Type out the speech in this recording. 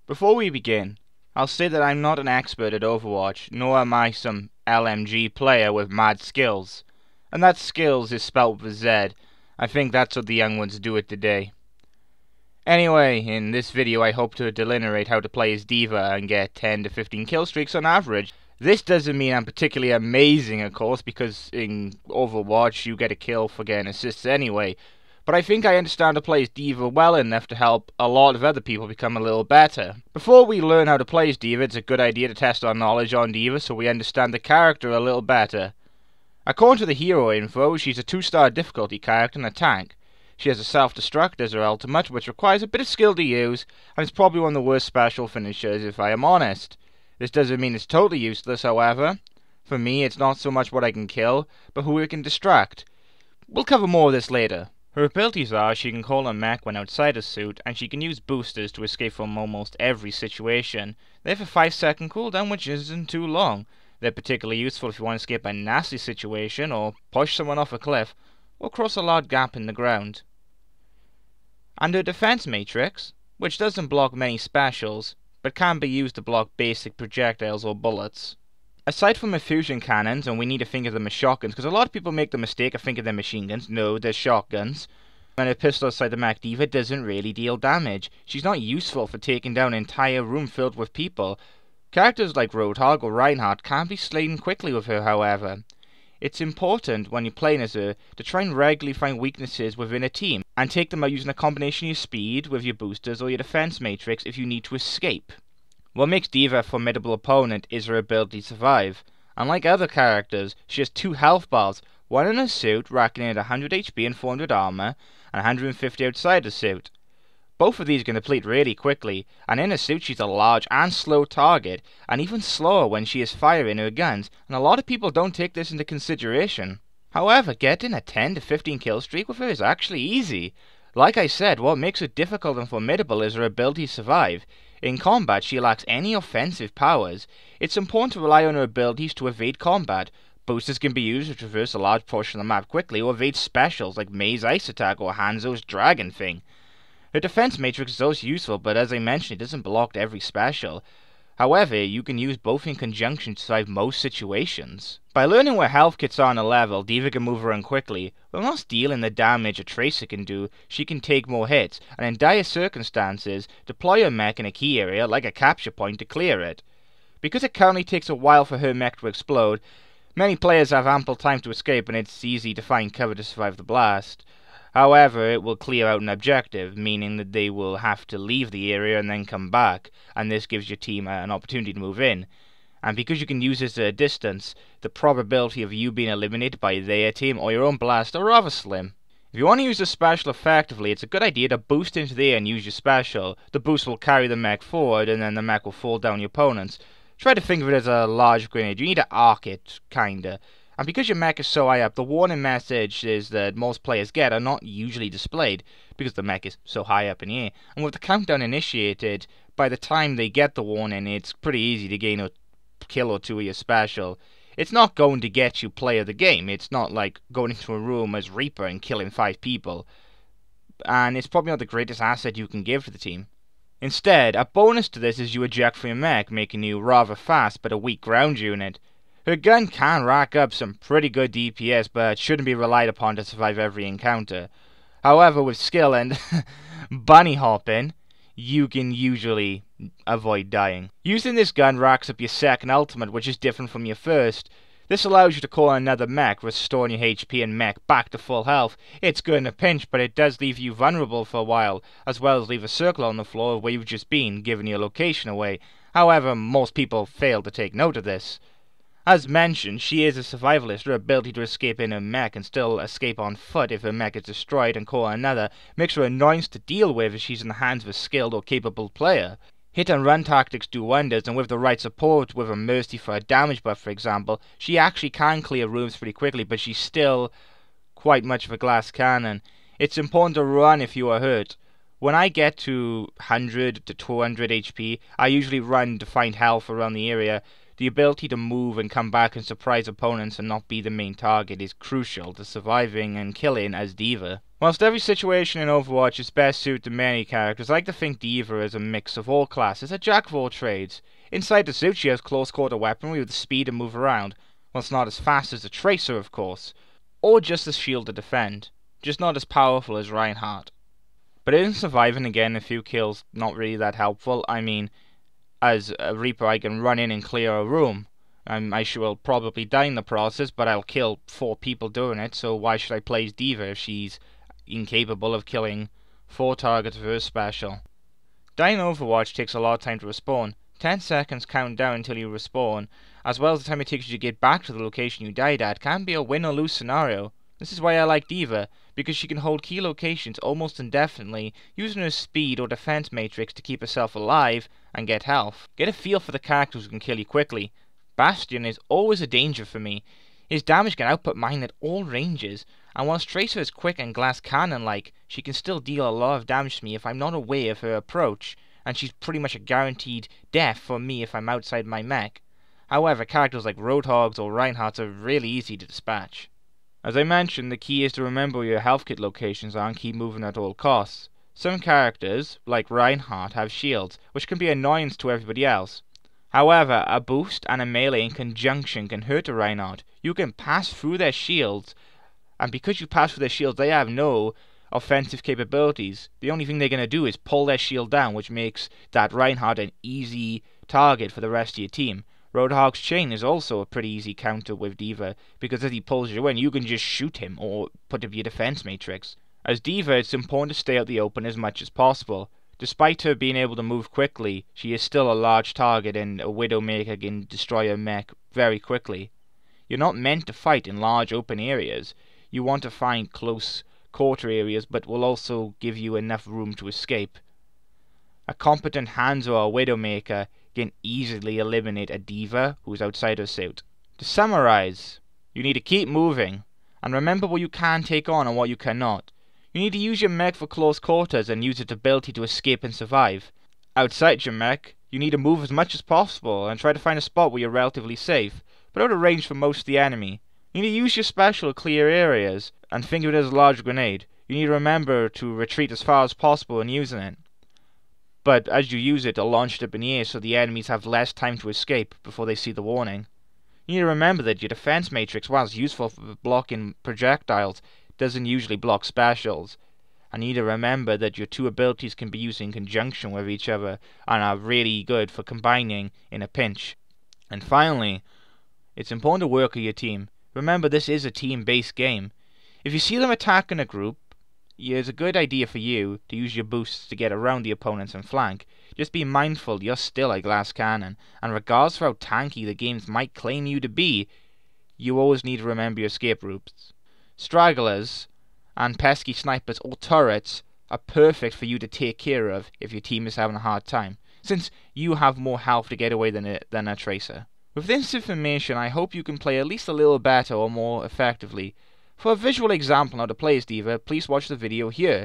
Before we begin, I'll say that I'm not an expert at Overwatch, nor am I some LMG player with mad skills. And that skills is spelt with a Z. I think that's what the young ones do it today. Anyway, in this video I hope to delineate how to play as D.va and get 10 to 15 kill streaks on average. This doesn't mean I'm particularly amazing, of course, because in Overwatch you get a kill for getting assists anyway. But I think I understand to play as D.va well enough to help a lot of other people become a little better. Before we learn how to play as D.va, it's a good idea to test our knowledge on D.va so we understand the character a little better. According to the hero info, she's a 2-star difficulty character and a tank. She has a self-destruct as her ultimate, which requires a bit of skill to use, and it's probably one of the worst special finishers if I am honest. This doesn't mean it's totally useless, however. For me, it's not so much what I can kill, but who I can distract. We'll cover more of this later. Her abilities are she can call a mech when outside a suit, and she can use boosters to escape from almost every situation. They have a 5-second cooldown, which isn't too long. They're particularly useful if you want to escape a nasty situation, or push someone off a cliff, or cross a large gap in the ground. And her defense matrix, which doesn't block many specials, but can be used to block basic projectiles or bullets. Aside from her fusion cannons, and we need to think of them as shotguns, because a lot of people make the mistake of thinking they're machine guns. No, they're shotguns. And her pistol aside the mech, D.va doesn't really deal damage. She's not useful for taking down an entire room filled with people. Characters like Roadhog or Reinhardt can be slain quickly with her, however. It's important, when you're playing as her, to try and regularly find weaknesses within a team, and take them out using a combination of your speed with your boosters or your defense matrix if you need to escape. What makes D.va a formidable opponent is her ability to survive. Unlike other characters, she has 2 health bars, one in her suit, racking in at 100 HP and 400 armor, and 150 outside the suit. Both of these can deplete really quickly, and in her suit she's a large and slow target, and even slower when she is firing her guns, and a lot of people don't take this into consideration. However, getting a 10 to 15 kill streak with her is actually easy. Like I said, what makes her difficult and formidable is her ability to survive. In combat, she lacks any offensive powers. It's important to rely on her abilities to evade combat. Boosters can be used to traverse a large portion of the map quickly, or evade specials like Mei's Ice Attack or Hanzo's Dragon Thing. Her defense matrix is also useful, but as I mentioned, it doesn't block every special. However, you can use both in conjunction to survive most situations. By learning where health kits are on a level, D.va can move around quickly. While not dealing the damage a Tracer can do, she can take more hits, and in dire circumstances, deploy her mech in a key area, like a capture point, to clear it. Because it currently takes a while for her mech to explode, many players have ample time to escape, and it's easy to find cover to survive the blast. However, it will clear out an objective, meaning that they will have to leave the area and then come back, and this gives your team an opportunity to move in. And because you can use this at a distance, the probability of you being eliminated by their team or your own blast are rather slim. If you want to use the special effectively, it's a good idea to boost into the air and use your special. The boost will carry the mech forward, and then the mech will fall down your opponents. Try to think of it as a large grenade. You need to arc it, kinda. And because your mech is so high up, the warning messages that most players get are not usually displayed, because the mech is so high up in the air. And with the countdown initiated, by the time they get the warning, it's pretty easy to gain a kill or 2 of your special. It's not going to get you play of the game. It's not like going into a room as Reaper and killing 5 people. And it's probably not the greatest asset you can give to the team. Instead, a bonus to this is you eject from your mech, making you rather fast but a weak ground unit. Her gun can rack up some pretty good DPS, but shouldn't be relied upon to survive every encounter. However, with skill and bunny hopping, you can usually avoid dying. Using this gun racks up your second ultimate, which is different from your first. This allows you to call another mech, restoring your HP and mech back to full health. It's good in a pinch, but it does leave you vulnerable for a while, as well as leave a circle on the floor where you've just been, giving your location away. However, most people fail to take note of this. As mentioned, she is a survivalist. Her ability to escape in her mech and still escape on foot if her mech is destroyed and call another makes her annoyance to deal with if she's in the hands of a skilled or capable player. Hit and run tactics do wonders, and with the right support, with a mercy for a damage buff for example, she actually can clear rooms pretty quickly, but she's still quite much of a glass cannon. It's important to run if you are hurt. When I get to 100 to 200 HP, I usually run to find health around the area. The ability to move and come back and surprise opponents and not be the main target is crucial to surviving and killing as D.va. Whilst every situation in Overwatch is best suited to many characters, I like to think D.va is a mix of all classes, a jack of all trades. Inside the suit she has close quarter weaponry with the speed to move around, whilst not as fast as a Tracer of course, or just as shield to defend, just not as powerful as Reinhardt. But isn't surviving and getting a few kills not really that helpful? I mean, as a Reaper I can run in and clear a room. I will probably die in the process, but I'll kill 4 people doing it, so why should I play as D.va if she's incapable of killing 4 targets with her special? Dying in Overwatch takes a lot of time to respawn. 10 seconds count down until you respawn, as well as the time it takes you to get back to the location you died at, can be a win or lose scenario. This is why I like D.va, because she can hold key locations almost indefinitely, using her speed or defense matrix to keep herself alive and get health. Get a feel for the characters who can kill you quickly. Bastion is always a danger for me. His damage can output mine at all ranges, and whilst Tracer is quick and glass cannon-like, she can still deal a lot of damage to me if I'm not aware of her approach, and she's pretty much a guaranteed death for me if I'm outside my mech. However, characters like Roadhogs or Reinhardt are really easy to dispatch. As I mentioned, the key is to remember where your health kit locations are and keep moving at all costs. Some characters, like Reinhardt, have shields, which can be an annoyance to everybody else. However, a boost and a melee in conjunction can hurt a Reinhardt. You can pass through their shields, and because you pass through their shields, they have no offensive capabilities. The only thing they're going to do is pull their shield down, which makes that Reinhardt an easy target for the rest of your team. Roadhog's chain is also a pretty easy counter with D.va, because as he pulls you in, you can just shoot him or put up your defense matrix. As D.va, it's important to stay out the open as much as possible. Despite her being able to move quickly, she is still a large target and a Widowmaker can destroy her mech very quickly. You're not meant to fight in large open areas. You want to find close quarter areas, but will also give you enough room to escape. A competent Hanzo or Widowmaker can easily eliminate a D.va who's outside her suit. To summarize, you need to keep moving, and remember what you can take on and what you cannot. You need to use your mech for close quarters and use its ability to escape and survive. Outside your mech, you need to move as much as possible and try to find a spot where you're relatively safe, but out of range for most of the enemy. You need to use your special to clear areas, and think of it as a large grenade. You need to remember to retreat as far as possible in using it. But as you use it, to launch it up in the air so the enemies have less time to escape before they see the warning. You need to remember that your defense matrix, whilst useful for blocking projectiles, doesn't usually block specials. And you need to remember that your 2 abilities can be used in conjunction with each other and are really good for combining in a pinch. And finally, it's important to work with your team. Remember, this is a team-based game. If you see them attacking a group, it's a good idea for you to use your boosts to get around the opponents and flank. Just be mindful you're still a glass cannon, and regardless of how tanky the games might claim you to be, you always need to remember your escape routes. Stragglers and pesky snipers or turrets are perfect for you to take care of if your team is having a hard time, since you have more health to get away than a Tracer. With this information, I hope you can play at least a little better or more effectively. For a visual example on how to play as D.va, please watch the video here.